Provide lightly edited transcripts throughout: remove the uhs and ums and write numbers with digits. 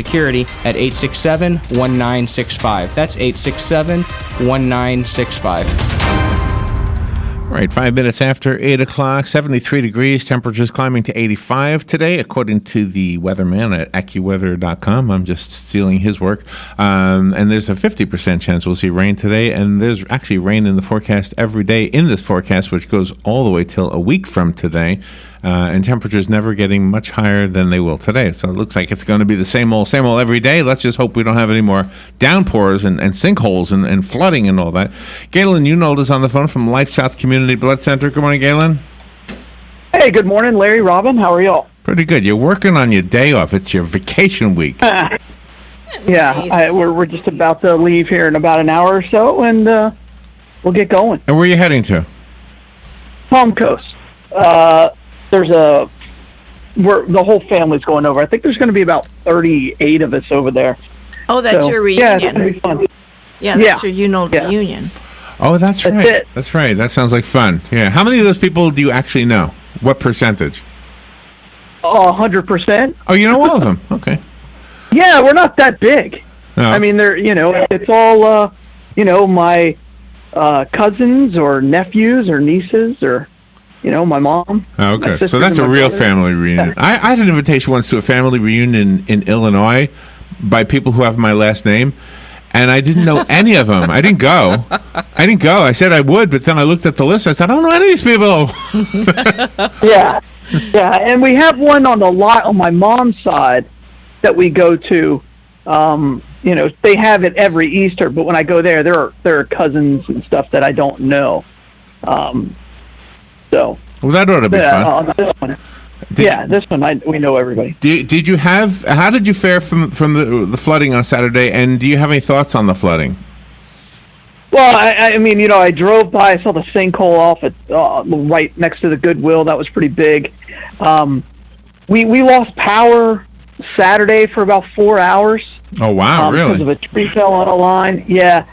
Security at 867-1965. That's 867-1965. All right, 5 minutes after 8 o'clock, 73 degrees, temperatures climbing to 85 today, according to the weatherman at AccuWeather.com. I'm just stealing his work. And there's a 50% chance we'll see rain today, and there's actually rain in the forecast every day in this forecast, which goes all the way till a week from today. And temperatures never getting much higher than they will today. So it looks like it's going to be the same old every day. Let's just hope we don't have any more downpours and sinkholes and flooding and all that. Galen Unold is on the phone from LifeSouth Community Blood Center. Good morning, Galen. Hey, good morning, Larry, Robin. How are y'all? Pretty good. You're working on your day off. It's your vacation week. Yeah, Nice. we're just about to leave here in about an hour or so, and we'll get going. And where are you heading to? Palm Coast. The whole family's going over. I think there's going to be about 38 of us over there. Oh, that's your reunion. Yeah, it's going to be fun. Yeah, that's your Unold reunion. Oh, that's That's right. it. That's right. That sounds like fun. Yeah. How many of those people do you actually know? What percentage? 100%. Oh, you know all of them. Okay. Yeah, we're not that big. Oh. I mean, it's all, my cousins or nephews or nieces or, my mom. Oh, okay. My sister So that's and a my real brother. family reunion. Yeah. I had an invitation once to a family reunion in Illinois by people who have my last name, and I didn't know any of them. I didn't go. I said I would, but then I looked at the list. I said, I don't know any of these people. Yeah, and we have one on the lot on my mom's side that we go to. They have it every Easter, but when I go there, there are cousins and stuff that I don't know. So Well, that ought to be fun. on this one, this one we know everybody. Did you have? How did you fare from the flooding on Saturday? And do you have any thoughts on the flooding? Well, I mean, I drove by. I saw the sinkhole off at right next to the Goodwill. That was pretty big. We lost power Saturday for about 4 hours. Oh wow, really? Because of a tree fell on a line. Yeah,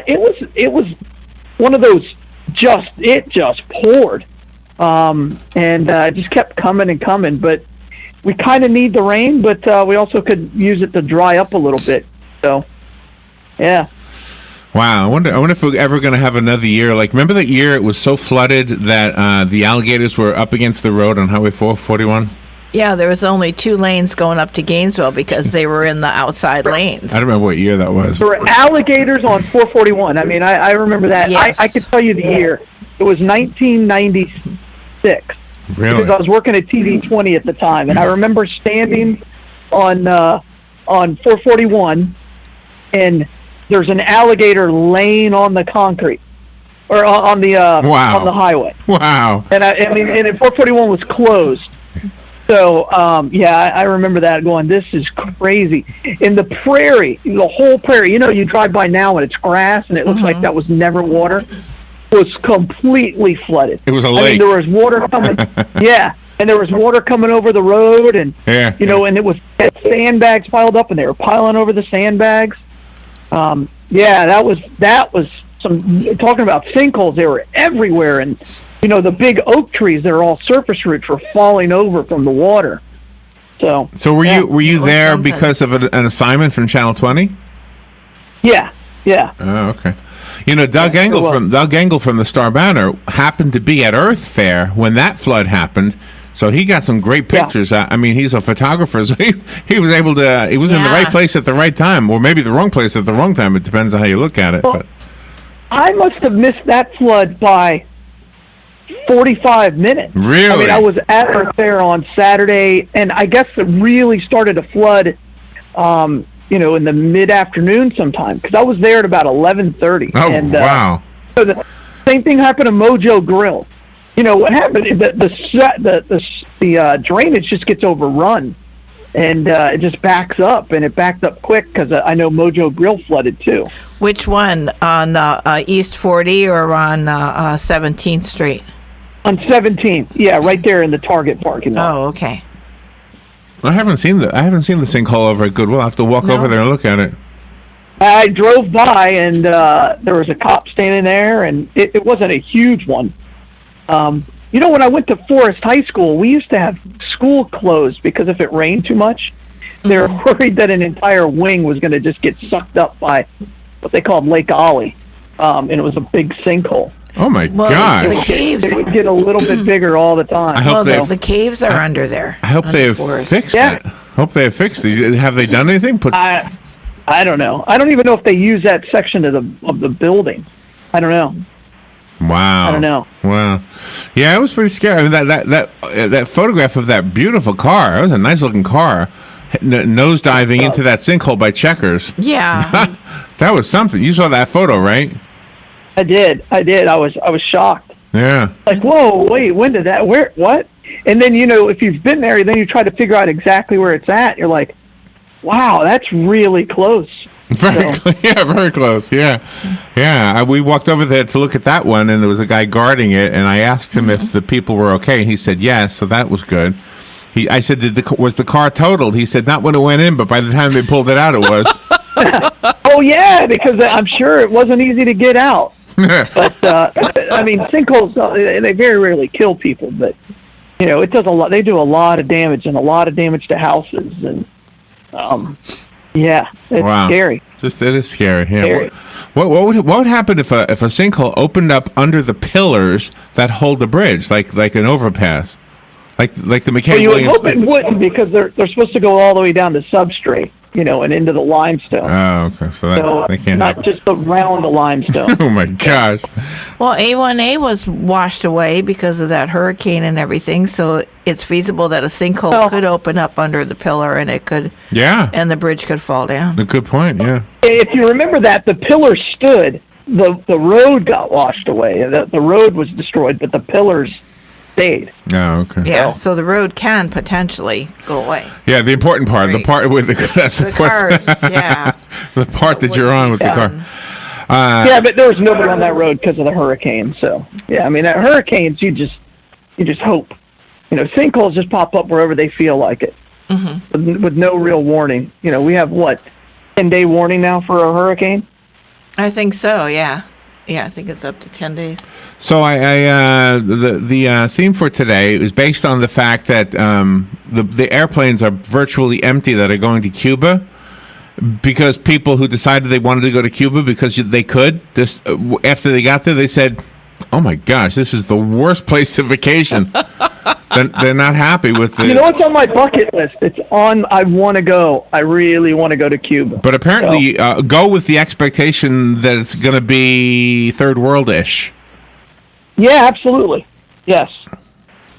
it was one of those. It just poured, and it just kept coming and coming. But we kind of need the rain, but we also could use it to dry up a little bit. So, yeah. Wow, I wonder if we're ever going to have another year. Like, remember that year it was so flooded that the alligators were up against the road on Highway 441? Yeah, there was only 2 lanes going up to Gainesville because they were in the outside lanes. I don't remember what year that was. There were alligators on 441. I mean, I remember that. Yes. I could tell you the year. It was 1996. Really? Because I was working at TV 20 at the time, and I remember standing on 441, and there's an alligator laying on the concrete, or on the Wow. on the highway. Wow. And I mean, and 441 was closed. So, I remember that going, this is crazy. In the prairie, the whole prairie, you drive by now and it's grass and it looks like that was never water, was completely flooded. It was a I lake. mean, there was water coming, and there was water coming over the road, and, and it was sandbags piled up, and they were piling over the sandbags. That was some, talking about sinkholes, they were everywhere, and the big oak trees, they're all surface roots, were falling over from the water. So were you there because of an assignment from Channel 20? Yeah. Oh, okay. Doug Engel from the Star Banner happened to be at Earth Fair when that flood happened. So he got some great pictures. I mean, he's a photographer, so he was able to. He was in the right place at the right time, or maybe the wrong place at the wrong time. It depends on how you look at it. Well, but I must have missed that flood by 45 minutes. Really? I mean, I was at Earth Fair on Saturday, and I guess it really started to flood, in the mid-afternoon sometime, because I was there at about 11:30. Oh, and, wow. So the same thing happened to Mojo Grill. What happened? The drainage just gets overrun, and it just backs up, and it backed up quick because I know Mojo Grill flooded too. Which one? On East 40 or on 17th Street? On 17th, yeah, right there in the Target parking lot. Oh, okay. I haven't seen the sinkhole over at Goodwill. I will have to walk over there and look at it. I drove by, and there was a cop standing there, and it wasn't a huge one. When I went to Forest High School, we used to have school closed because if it rained too much, They were worried that an entire wing was going to just get sucked up by what they called Lake Ollie, and it was a big sinkhole. Oh my God! The caves. It would get a little bit bigger all the time. I hope the caves are under there. I hope they have fixed it. Hope they have fixed it. Have they done anything? I don't know. I don't even know if they use that section of the building. I don't know. Wow. I don't know. Wow. Yeah, it was pretty scary. I mean, that photograph of that beautiful car. That was a nice looking car. Nosediving into that sinkhole by Checkers. Yeah. That was something. You saw that photo, right? I did. I was shocked. Yeah. Like, whoa, wait, when did that? Where? What? And then if you've been there, then you try to figure out exactly where it's at. You're like, wow, that's really close. Very close. Yeah. We walked over there to look at that one, and there was a guy guarding it, and I asked him if the people were okay, and he said yes, so that was good. I said, was the car totaled? He said, not when it went in, but by the time they pulled it out, it was. Oh, yeah, because I'm sure it wasn't easy to get out. But, I mean, sinkholes, they very rarely kill people, but, it does a lot. They do a lot of damage, and a lot of damage to houses, and, yeah, it's scary. It is scary. Yeah. Scary. What would happen if a sinkhole opened up under the pillars that hold the bridge, like an overpass, like the McCain? Well, you would hope it wouldn't, because they're supposed to go all the way down to substrate, and into the limestone. Oh, okay. So they can't. Not just around the limestone. Oh my gosh. Well, A1A was washed away because of that hurricane and everything, so it's feasible that a sinkhole could open up under the pillar, and it could. Yeah. And the bridge could fall down. A good point. Yeah. If you remember that, the pillar stood. The road got washed away. The road was destroyed, but the pillars stayed. Oh, okay. Yeah, so the road can potentially go away. Yeah, the important part, the part with the cars, yeah. The part that you're on with the car. Yeah, but there was nobody on that road because of the hurricane. So, yeah, I mean, at hurricanes, you just hope. Sinkholes just pop up wherever they feel like it, with no real warning. We have 10-day warning now for a hurricane? I think so, yeah. Yeah, I think it's up to 10 days. So the theme for today is based on the fact that the airplanes are virtually empty that are going to Cuba, because people who decided they wanted to go to Cuba because they could, just after they got there, they said, oh my gosh, this is the worst place to vacation. They're not happy with it. It's on my bucket list. It's on. I want to go. I really want to go to Cuba. But apparently, go with the expectation that it's going to be third world-ish. Yeah, absolutely. Yes.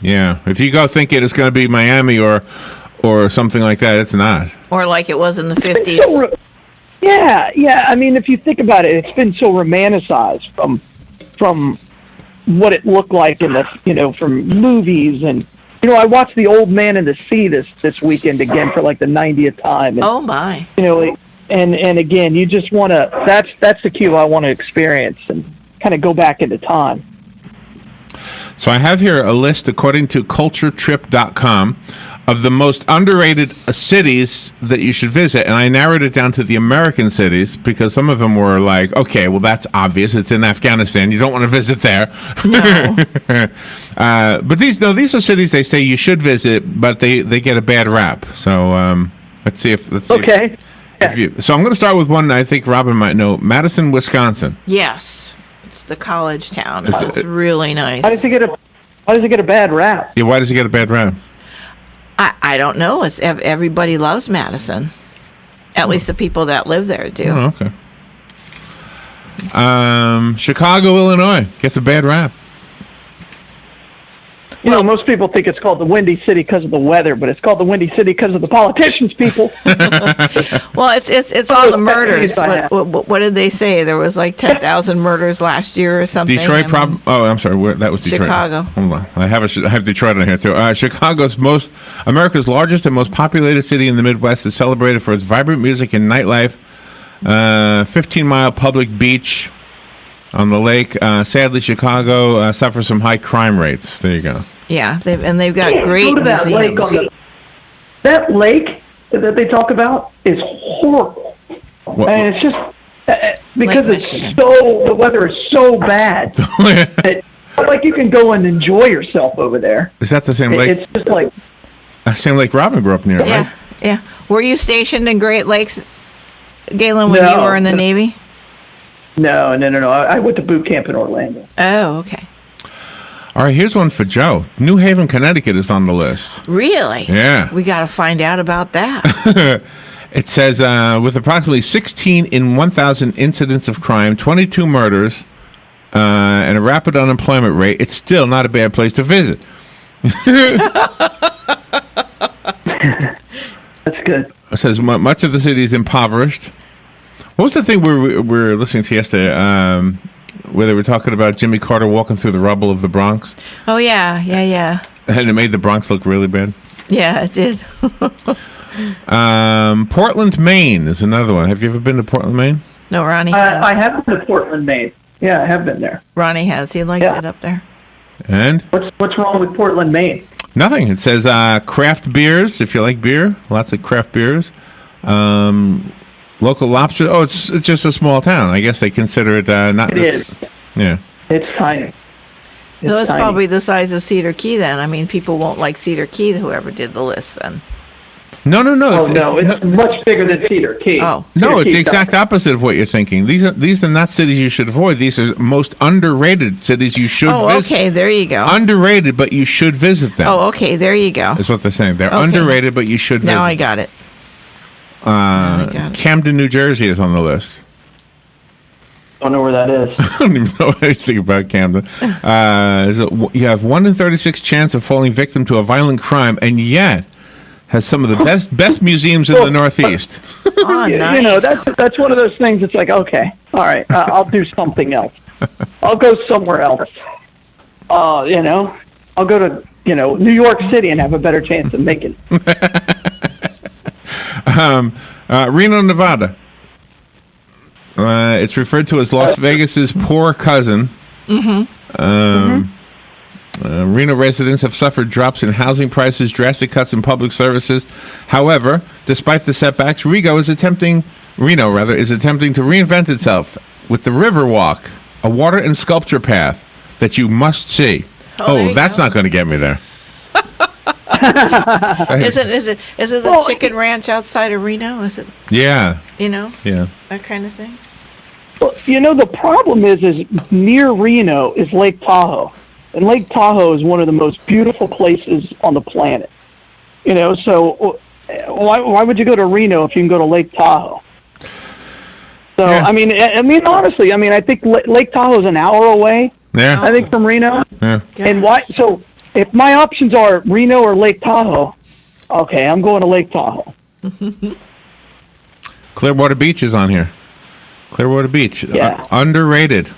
Yeah. If you go thinking it's going to be Miami or something like that, it's not. Or like it was in the 50s. Yeah. I mean, if you think about it, it's been so romanticized from what it looked like in the from movies, and I watched The Old Man and the Sea this weekend again for like the 90th time. And, oh my! And again, you just want to. That's the Cuba I want to experience and kind of go back into time. So I have here a list, according to culturetrip.com, of the most underrated cities that you should visit. And I narrowed it down to the American cities because some of them were like, okay, well, that's obvious. It's in Afghanistan. You don't want to visit there. No. But these are cities they say you should visit, but they get a bad rap. So let's see if... Okay. So I'm going to start with one I think Robin might know. Madison, Wisconsin. Yes. It's the college town. It's really nice. Why does it get a bad rap? Yeah, why does it get a bad rap? I don't know. It's everybody loves Madison. At least the people that live there do. Oh, okay. Chicago, Illinois gets a bad rap. Most people think it's called the Windy City because of the weather, but it's called the Windy City because of the politicians, people. Well, it's all the murders. What did they say? There was like 10,000 murders last year or something. Detroit, I'm sorry. That was Detroit. Chicago. Hold on. I have Detroit on here too. America's largest and most populated city in the Midwest is celebrated for its vibrant music and nightlife. 15-mile public beach on the lake. Sadly, Chicago suffers from high crime rates. There you go. Yeah, they've got great go to that museums. That lake that they talk about is horrible. And it's just because the weather is so bad. It's like you can go and enjoy yourself over there. Is that the same lake? It's just like same lake Robin grew up near, yeah. right? Yeah. Were you stationed in Great Lakes, Galen, when you were in the Navy? No. I went to boot camp in Orlando. Oh, okay. All right, here's one for Joe. New Haven, Connecticut is on the list. Really? Yeah. We got to find out about that. It says, with approximately 16 in 1,000 incidents of crime, 22 murders, and a rapid unemployment rate, it's still not a bad place to visit. That's good. It says, much of the city is impoverished. What was the thing we were listening to yesterday, where they were talking about Jimmy Carter walking through the rubble of the Bronx? Oh, yeah. And it made the Bronx look really bad. Yeah, it did. Portland, Maine is another one. Have you ever been to Portland, Maine? No, Ronnie has. I have been to Portland, Maine. Yeah, I have been there. Ronnie has. He liked it up there. And? What's wrong with Portland, Maine? Nothing. It says craft beers, if you like beer. Lots of craft beers. Local lobster. Oh, it's just a small town. I guess they consider it not... It is. Yeah. It's tiny. So it's tiny. probably the size of Cedar Key then. I mean, people won't like Cedar Key, whoever did the list then. No. It's much bigger than Cedar Key. Oh. No, it's the exact opposite of what you're thinking. These are not cities you should avoid. These are most underrated cities you should visit. Oh, okay, there you go. Underrated, but you should visit them. Oh, okay, there you go. Is what they're saying. They're Okay. underrated, but you should visit. Now I got it. Camden, New Jersey is on the list. Don't know where that is. I don't even know anything about Camden. You have 1 in 36 chance of falling victim to a violent crime, and yet has some of the best museums in the Northeast. Oh, nice. You know, that's one of those things. It's like, okay, all right, I'll do something else. I'll go somewhere else. You know, I'll go to New York City and have a better chance of making it. Reno, Nevada. It's referred to as Las Vegas's poor cousin. Reno residents have suffered drops in housing prices, drastic cuts in public services. However, despite the setbacks, Reno is attempting to reinvent itself with the Riverwalk, a water and sculpture path that you must see. Oh, that's not going to get me there. Is it the chicken ranch outside of Reno? Is it? Yeah. Yeah. That kind of thing. Well, the problem is near Reno is Lake Tahoe. And Lake Tahoe is one of the most beautiful places on the planet. So why would you go to Reno if you can go to Lake Tahoe? So, yeah. I mean, honestly, I think Lake Tahoe is an hour away. Yeah. I think from Reno. Yeah. And so if my options are Reno or Lake Tahoe, okay, I'm going to Lake Tahoe. Clearwater Beach is on here. Clearwater Beach. Yeah. Underrated.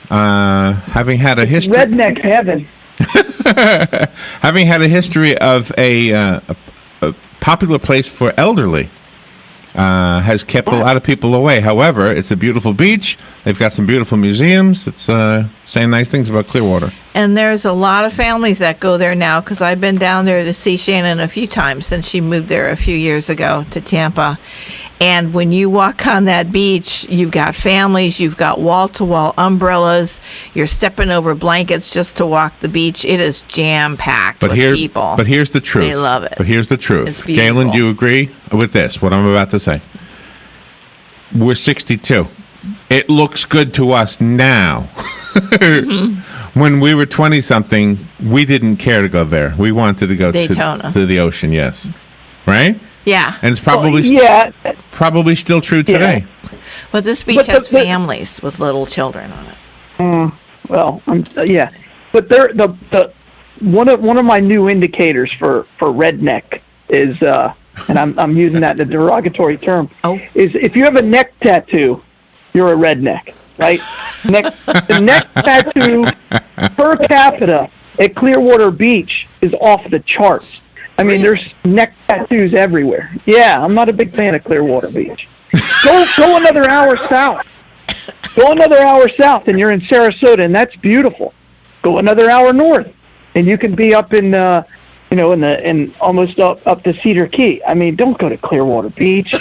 Having had a history... Redneck heaven. Having had a history of a popular place for elderly, has kept a lot of people away. However, it's a beautiful beach. They've got some beautiful museums. It's saying nice things about Clearwater. And there's a lot of families that go there now, because I've been down there to see Shannon a few times since she moved there a few years ago to Tampa. And when you walk on that beach, you've got families, you've got wall-to-wall umbrellas, you're stepping over blankets just to walk the beach. It is jam-packed with people. But here's the truth. They love it. But here's the truth. It's beautiful. Galen, do you agree with this, what I'm about to say? We're 62. It looks good to us now. When we were 20-something, we didn't care to go there. We wanted to go Daytona. to the ocean, yes. Right? Yeah. And it's probably still true today. But this beach has families with little children on it. But one of my new indicators for redneck is, and I'm using that in a derogatory term, is if you have a neck tattoo, you're a redneck, right? The neck tattoo per capita at Clearwater Beach is off the charts. There's neck tattoos everywhere. Yeah, I'm not a big fan of Clearwater Beach. Go another hour south. Go another hour south, and you're in Sarasota, and that's beautiful. Go another hour north, and you can be up in, in almost up to Cedar Key. Don't go to Clearwater Beach.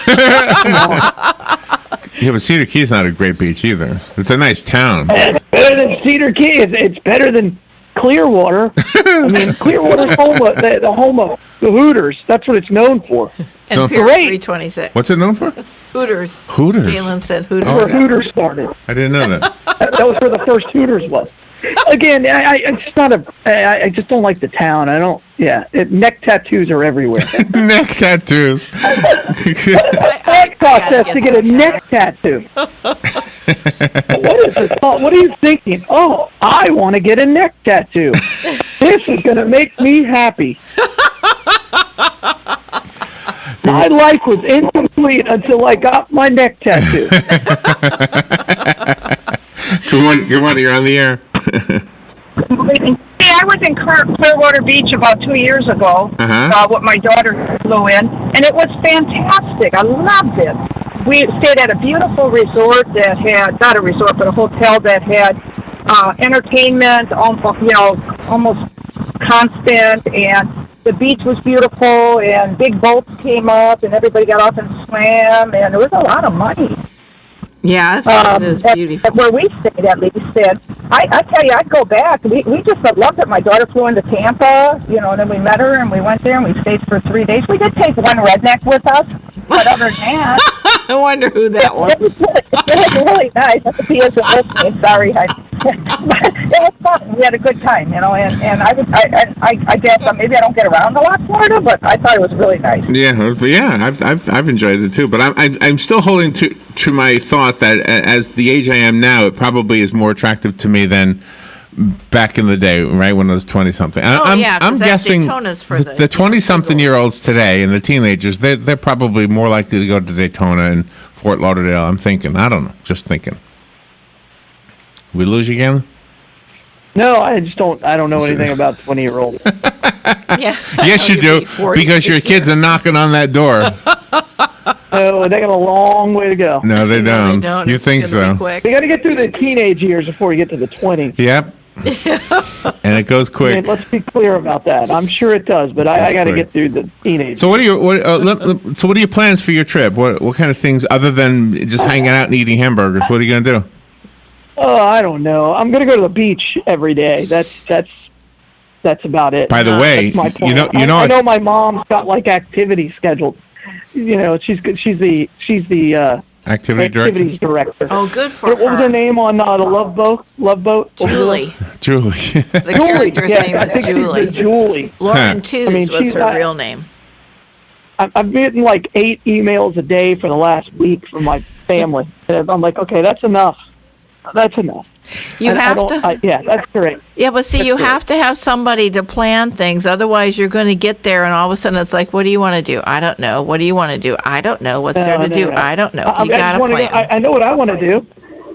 Yeah, but Cedar Key is not a great beach either. It's a nice town. It's better than Cedar Key. It's better than Clearwater. I mean, Clearwater's the home of the Hooters. That's what it's known for. And So- Pier Great. 326. What's it known for? Hooters. Hooters. Galen said That's Hooters. where Hooters started. I didn't know that. That was where the first Hooters was. Again, I just don't like the town. I don't. Yeah, neck tattoos are everywhere. Neck tattoos. Thought process to get a neck tattoo. What is it? What are you thinking? Oh, I want to get a neck tattoo. This is going to make me happy. My life was incomplete until I got my neck tattoo. Good morning. You're on the air. Hey, I was in Clearwater Beach about 2 years ago with my daughter flew in, and it was fantastic. I loved it. We stayed at a beautiful resort that had, not a resort, but a hotel that had entertainment, almost constant, and the beach was beautiful, and big boats came up, and everybody got off and swam, and there was a lot of money. Yeah, it is beautiful. Where we stayed, at least. And I tell you, I'd go back. We just loved it. My daughter flew into Tampa, and then we met her, and we went there, and we stayed for 3 days. We did take one redneck with us, but other than that... I wonder who that was. It was really nice. He isn't listening. Sorry. It was fun. We had a good time, and I guess maybe I don't get around a lot, Florida, but I thought it was really nice. Yeah. I've enjoyed it too, but I'm still holding to my thought that as the age I am now, it probably is more attractive to me than back in the day, right when I was 20-something. I'm guessing Daytona's for the 20-something-year-olds today and the teenagers, they're probably more likely to go to Daytona and Fort Lauderdale. I'm thinking. I don't know. Just thinking. We lose you again? No, I don't know anything about 20-year-olds. Yeah. Yes, you do, because your kids are knocking on that door. Oh, they got a long way to go. No, they don't. You It's think gonna so? be quick. They got to get through the teenage years before you get to the 20s. Yep. And it goes I quick. mean, let's be clear about that. I'm sure it does, but I got to quick. get through the teenage. So what are your plans for your trip? What kind of things other than just hanging out and eating hamburgers? What are you gonna do? Oh, I don't know. I'm gonna go to the beach every day. That's about it. By the way, that's my plan. you know I know my mom's got like activities scheduled. She's the activities director. Oh, good for What was her her. name on the Love Boat? What was her Julie. name? Julie. The Julie. character's Yeah, name I is think Julie. it's Julie. Lauren Tews I mean, was she's her not- real name. I've getting like 8 emails a day for the last week from my family. And I'm like, okay, that's enough. That's enough. Yeah, that's correct. Yeah, but see, you have to have somebody to plan things. Otherwise, you're going to get there, and all of a sudden, it's like, what do you want to do? I don't know. What do you want to do? I don't know. What's there to do? I don't know. You got to plan. I know what I want to do.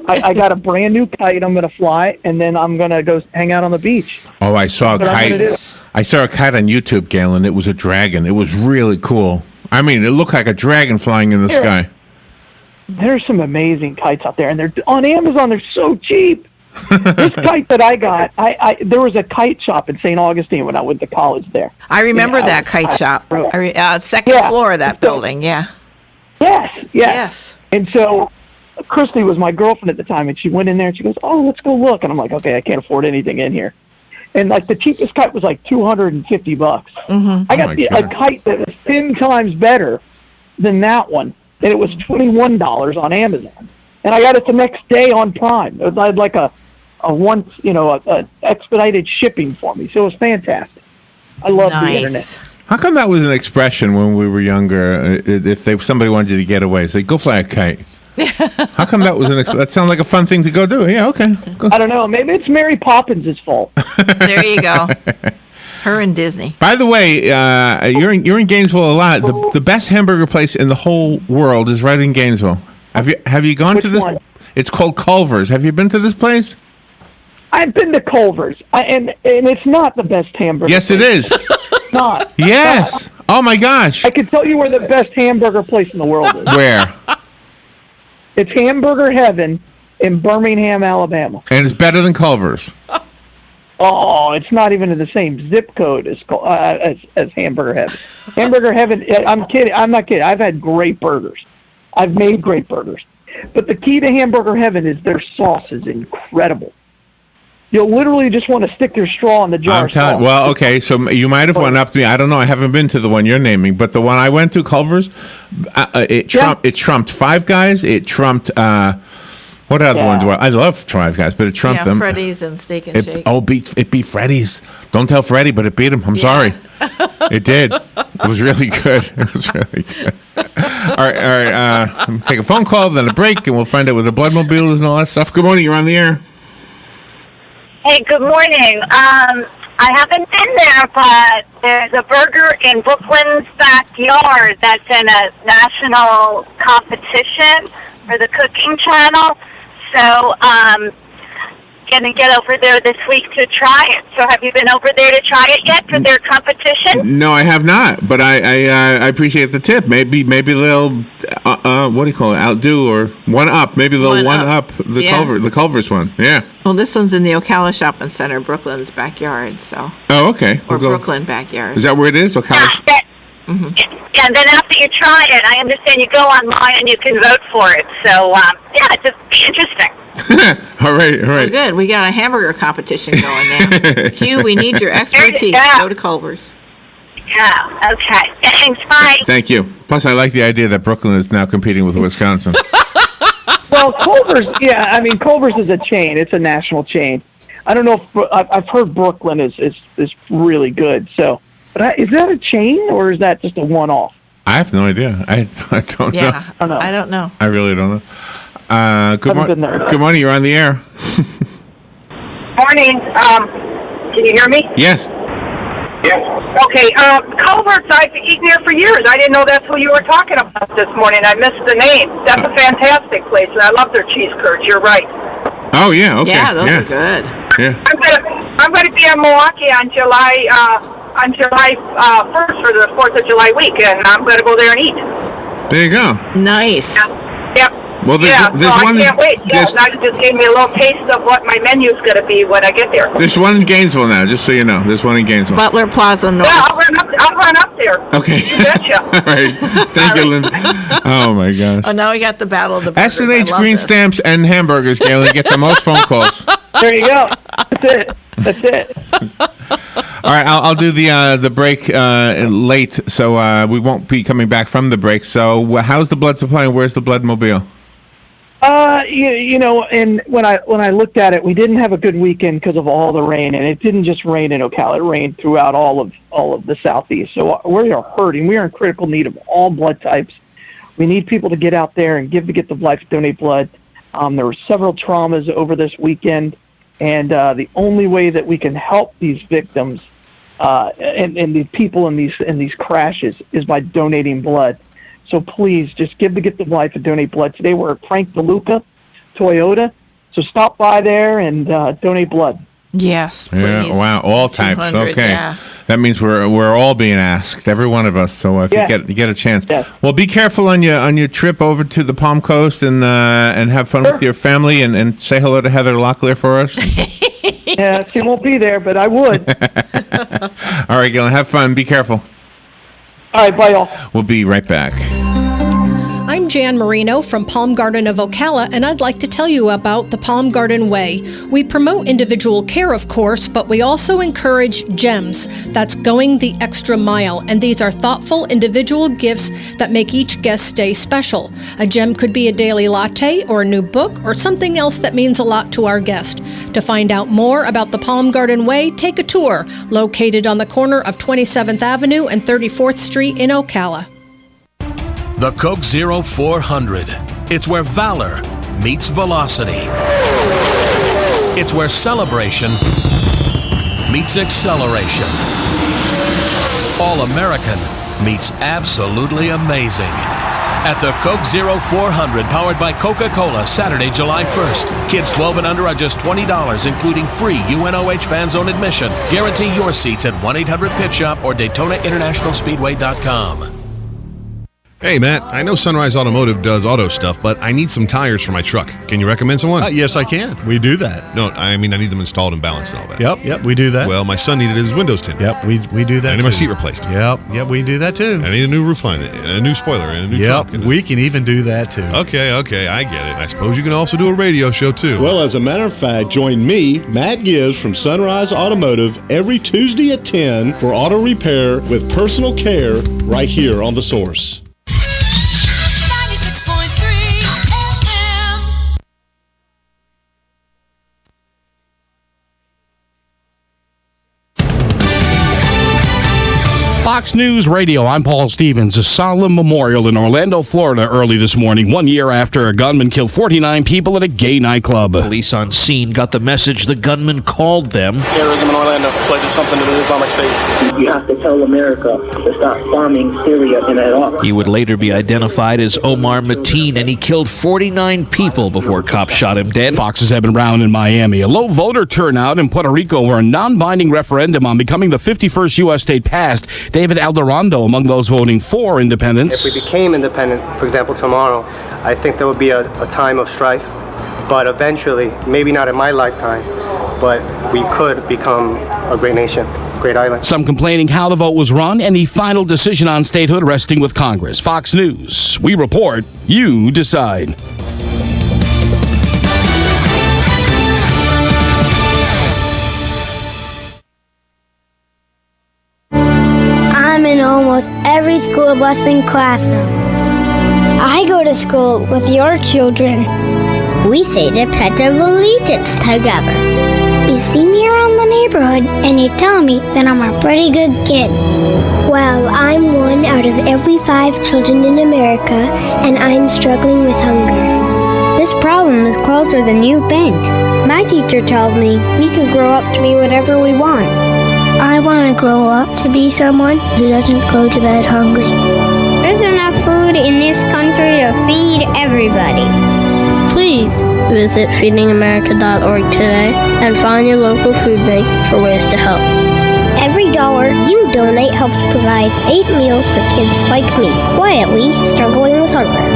I got a brand new kite I'm going to fly, and then I'm going to go hang out on the beach. Oh, I saw a That's what I'm gonna do. kite. I saw a kite on YouTube, Galen. It was a dragon. It was really cool. I mean, it looked like a dragon flying in the sky. There's some amazing kites out there, and they're on Amazon. They're so cheap. This kite that I got, there was a kite shop in St. Augustine when I went to college there. I remember Yeah, that kite shop. Second Yeah. floor of that So- building, yeah. Yes. And so Christy was my girlfriend at the time, and she went in there and she goes, "Oh, let's go look." And I'm like, "Okay, I can't afford anything in here." And like the cheapest kite was like $250. I got a kite that was 10 times better than that one, and it was $21 on Amazon. And I got it the next day on Prime. I had like a expedited shipping for me, so it was fantastic. I love the internet. How come that was an expression when we were younger? If somebody wanted you to get away, say, "Go fly a kite." How come that was that sounds like a fun thing to go do? Yeah, okay. Go. I don't know. Maybe it's Mary Poppins' fault. There you go. Her and Disney. By the way, you're in Gainesville a lot. The best hamburger place in the whole world is right in Gainesville. Have you gone to this? One? It's called Culver's. Have you been to this place? I've been to Culver's, and it's not the best hamburger. Yes, it is. It's not. Yes. Oh my gosh. I can tell you where the best hamburger place in the world is. Where? It's Hamburger Heaven in Birmingham, Alabama. And it's better than Culver's. Oh, it's not even in the same zip code as Hamburger Heaven. Hamburger Heaven. I'm kidding. I'm not kidding. I've had great burgers. I've made great burgers. But the key to Hamburger Heaven is their sauce is incredible. You'll literally just want to stick your straw in the jar. Well, okay, so you might have went up to me. I don't know. I haven't been to the one you're naming, but the one I went to, Culver's, it trumped Five Guys. It trumped what other ones were? I love Five Guys, but it trumped them. Freddy's and Steak and Shake. It beat Freddy's. Don't tell Freddy, but it beat him. I'm sorry. It did. It was really good. It was really good. All right. Take a phone call, then a break, and we'll find out what the Bloodmobile is and all that stuff. Good morning. You're on the air. Hey, good morning. I haven't been there, but there's a burger in Brooklyn's backyard that's in a national competition for the cooking channel. So, gonna get over there this week to try it. So, have you been over there to try it yet for their competition? No, I have not. But I appreciate the tip. Maybe they'll what do you call it? Outdo or one up. Maybe they'll one up the Culver's one. Yeah. Well, this one's in the Ocala Shopping Center, Brooklyn's backyard. So. Oh, okay. Or Brooklyn backyard. Is that where it is? Ocala. Yeah, and then after you try it, I understand you go online and you can vote for it. So, it's just interesting. All right. Well, good. We got a hamburger competition going now. Hugh, we need your expertise. Go to Culver's. Yeah, okay. Thanks, bye. Thank you. Plus, I like the idea that Brooklyn is now competing with Wisconsin. Well, Culver's, Culver's is a chain. It's a national chain. I don't know if I've heard Brooklyn is really good. So, but is that a chain or is that just a one-off? I have no idea. I don't know. I don't know. I really don't know. Good morning. You're on the air. Morning. Can you hear me? Yes. Yes. Okay. Culver's, I've eaten here for years. I didn't know that's who you were talking about this morning. I missed the name. That's a fantastic place, and I love their cheese curds. You're right. Oh yeah. Okay. Yeah, those are good. Yeah. I'm gonna be in Milwaukee on July 1st for the 4th of July week, and I'm gonna go there and eat. There you go. Nice. Yep. Well, there's one. I can't wait. Yeah, that just gave me a little taste of what my menu's going to be when I get there. There's one in Gainesville now, just so you know. There's one in Gainesville. Butler Plaza North. Yeah, I'll run up there. Okay. You betcha. All right. Thank you, Lynn. Oh, my gosh. Oh, now we got the battle of the burgers. S&H Green Stamps and Hamburgers, Galen, get the most phone calls. There you go. That's it. All right, I'll do the break late, so we won't be coming back from the break. So how's the blood supply and where's the Bloodmobile? And when I looked at it, we didn't have a good weekend because of all the rain, and it didn't just rain in Ocala; it rained throughout all of the southeast. So we are hurting. We are in critical need of all blood types. We need people to get out there and give the gift of life, donate blood. There were several traumas over this weekend, and the only way that we can help these victims and the people in these crashes is by donating blood. So please, just give the gift of life and donate blood. Today we're at Frank DeLuca, Toyota. So stop by there and donate blood. Yes, please. Yeah, wow, all types. Okay, yeah. That means we're all being asked, every one of us. So if you get a chance, well, be careful on your trip over to the Palm Coast and have fun with your family and say hello to Heather Locklear for us. Yeah, she won't be there, but I would. All right, Galen, have fun. Be careful. All right, bye, y'all. We'll be right back. I'm Jan Marino from Palm Garden of Ocala, and I'd like to tell you about the Palm Garden Way. We promote individual care, of course, but we also encourage GEMS. That's going the extra mile, and these are thoughtful individual gifts that make each guest stay special. A gem could be a daily latte or a new book or something else that means a lot to our guest. To find out more about the Palm Garden Way, take a tour, located on the corner of 27th Avenue and 34th Street in Ocala. The Coke Zero 400. It's where valor meets velocity. It's where celebration meets acceleration. All American meets absolutely amazing. At the Coke Zero 400, powered by Coca-Cola, Saturday, July 1st. Kids 12 and under are just $20, including free UNOH fan zone admission. Guarantee your seats at 1-800-PIT-SHOP or DaytonaInternationalSpeedway.com. Hey, Matt, I know Sunrise Automotive does auto stuff, but I need some tires for my truck. Can you recommend someone? Yes, I can. We do that. No, I mean, I need them installed and balanced and all that. Yep, we do that. Well, my son needed his windows tinted. Yep, we do that. I need my seat replaced. Yep, we do that too. I need a new roof line, and a new spoiler, and a new truck. Yep, we can even do that too. Okay, I get it. I suppose you can also do a radio show too. Well, as a matter of fact, join me, Matt Gibbs from Sunrise Automotive, every Tuesday at 10 for auto repair with personal care right here on The Source. Fox News Radio, I'm Paul Stevens. A solemn memorial in Orlando, Florida early this morning, 1 year after a gunman killed 49 people at a gay nightclub. Police on scene got the message the gunman called them. Terrorism in Orlando pledges something to the Islamic State. You have to tell America to stop bombing Syria and Iraq. He would later be identified as Omar Mateen, and he killed 49 people before cops shot him dead. Fox's Evan Brown in Miami. A low voter turnout in Puerto Rico where a non-binding referendum on becoming the 51st U.S. state passed. David Alderando among those voting for independence. If we became independent, for example, tomorrow, I think there would be a time of strife. But eventually, maybe not in my lifetime, but we could become a great nation, great island. Some complaining how the vote was run, and the final decision on statehood resting with Congress. Fox News. We report, you decide. I'm in almost every school bus and classroom. I go to school with your children. We say the Pledge of Allegiance together. You see me around the neighborhood and you tell me that I'm a pretty good kid. Well, I'm one out of every 5 children in America, and I'm struggling with hunger. This problem is closer than you think. My teacher tells me we could grow up to be whatever we want. I want to grow up to be someone who doesn't go to bed hungry. There's enough food in this country to feed everybody. Please visit feedingamerica.org today and find your local food bank for ways to help. Every dollar you donate helps provide 8 meals for kids like me, quietly struggling with hunger.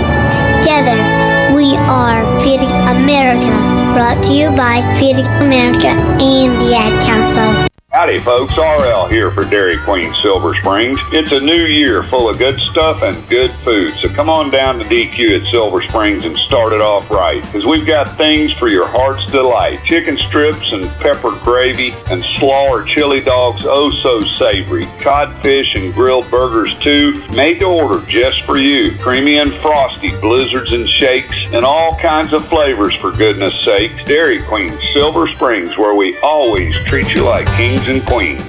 Together, we are Feeding America, brought to you by Feeding America and the Ad Council. Howdy folks, RL here for Dairy Queen Silver Springs. It's a new year full of good stuff and good food, so come on down to DQ at Silver Springs and start it off right, because we've got things for your heart's delight. Chicken strips and peppered gravy and slaw or chili dogs, oh so savory. Codfish and grilled burgers too, made to order just for you. Creamy and frosty, blizzards and shakes, and all kinds of flavors for goodness sakes. Dairy Queen Silver Springs, where we always treat you like kings and queens.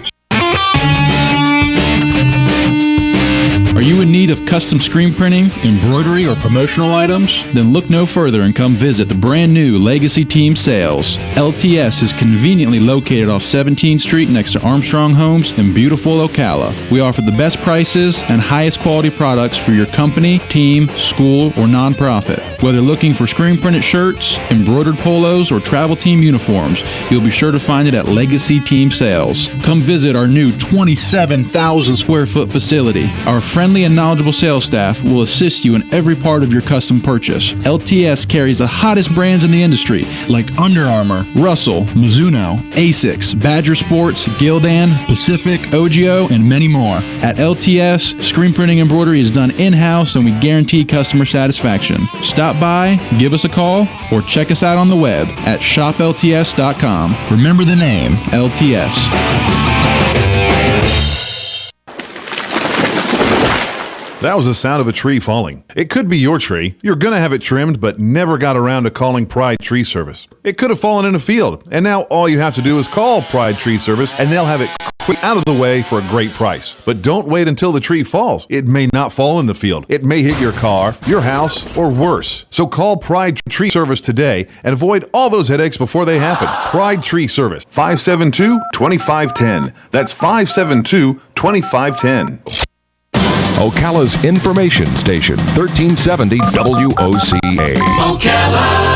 Are you in need of custom screen printing, embroidery, or promotional items? Then look no further and come visit the brand new Legacy Team Sales. LTS is conveniently located off 17th Street next to Armstrong Homes in beautiful Ocala. We offer the best prices and highest quality products for your company, team, school, or nonprofit. Whether looking for screen printed shirts, embroidered polos, or travel team uniforms, you'll be sure to find it at Legacy Team Sales. Come visit our new 27,000 square foot facility. Our friendly and knowledgeable sales staff will assist you in every part of your custom purchase. LTS carries the hottest brands in the industry like Under Armour, Russell, Mizuno, Asics, Badger Sports, Gildan, Pacific, Ogio, and many more. At LTS, screen printing embroidery is done in-house and we guarantee customer satisfaction. Stop by, give us a call, or check us out on the web at shoplts.com. Remember the name, LTS. That was the sound of a tree falling. It could be your tree. You're going to have it trimmed, but never got around to calling Pride Tree Service. It could have fallen in a field, and now all you have to do is call Pride Tree Service, and they'll have it quick out of the way for a great price. But don't wait until the tree falls. It may not fall in the field. It may hit your car, your house, or worse. So call Pride Tree Service today and avoid all those headaches before they happen. Pride Tree Service, 572-2510. That's 572-2510. Ocala's information station, 1370 WOCA. Ocala.